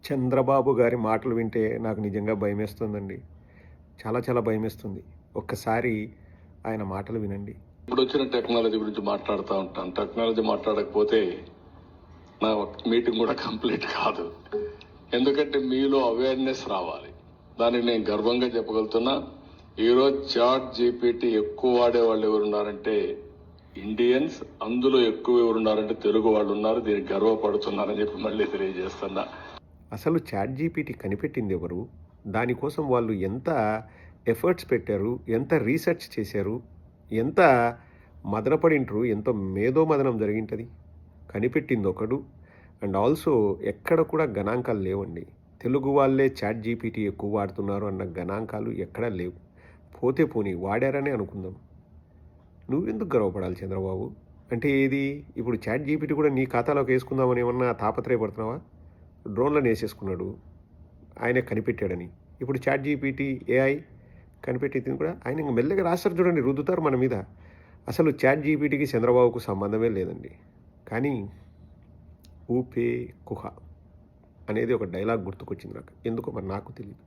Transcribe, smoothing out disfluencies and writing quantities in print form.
చంద్రబాబు గారి మాటలు వింటే నాకు నిజంగా భయమేస్తుందండి. చాలా చాలా భయమేస్తుంది. ఒక్కసారి ఆయన మాటలు వినండి. ఇప్పుడు వచ్చిన టెక్నాలజీ గురించి మాట్లాడుతూ ఉంటాను. టెక్నాలజీ మాట్లాడకపోతే నా మీటింగ్ కూడా కంప్లీట్ కాదు. ఎందుకంటే మీలో అవేర్నెస్ రావాలి. దానికి నేను గర్వంగా చెప్పగలుగుతున్నా. ఈరోజు చాట్ జీపీటీ ఎక్కువ వాడే వాళ్ళు ఎవరున్నారంటే ఇండియన్స్, అందులో ఎక్కువ ఎవరున్నారంటే తెలుగు వాళ్ళు ఉన్నారు. దీనికి గర్వపడుతున్నారని చెప్పి మళ్ళీ తెలియజేస్తున్నా. అసలు చాట్ జీపీటీ కనిపెట్టింది ఎవరు? దానికోసం వాళ్ళు ఎంత ఎఫర్ట్స్ పెట్టారు? ఎంత రీసెర్చ్ చేశారు? ఎంత మదనపడింటారు? ఎంత మేధోమదనం జరిగింటది? కనిపెట్టింది ఒకడు. అండ్ ఆల్సో ఎక్కడ కూడా గణాంకాలు లేవండి. తెలుగు వాళ్ళే చాట్ జీపీటీ ఎక్కువ వాడుతున్నారు అన్న గణాంకాలు ఎక్కడా లేవు. పోతే పోనీ వాడారనే అనుకుందాం. నువ్వెందుకు గర్వపడాలి చంద్రబాబు? అంటే ఏది? ఇప్పుడు చాట్ జీపీటీ కూడా నీ ఖాతాలోకి వేసుకుందామని ఏమన్నా తాపత్రయపడుతున్నావా? డ్రోన్లను వేసేసుకున్నాడు, ఆయనే కనిపెట్టాడని. ఇప్పుడు చాట్ జీపీటీ ఏఐ కనిపెట్టింది కూడా ఆయన ఇంక మెల్లగా రాస్తారు చూడండి, రుద్దుతారు మన మీద. అసలు చాట్ జీపీటీకి చంద్రబాబుకు సంబంధమే లేదండి. కానీ ఊపే కుహ అనేది ఒక డైలాగ్ గుర్తుకొచ్చింది నాకు. ఎందుకో మరి నాకు తెలియదు.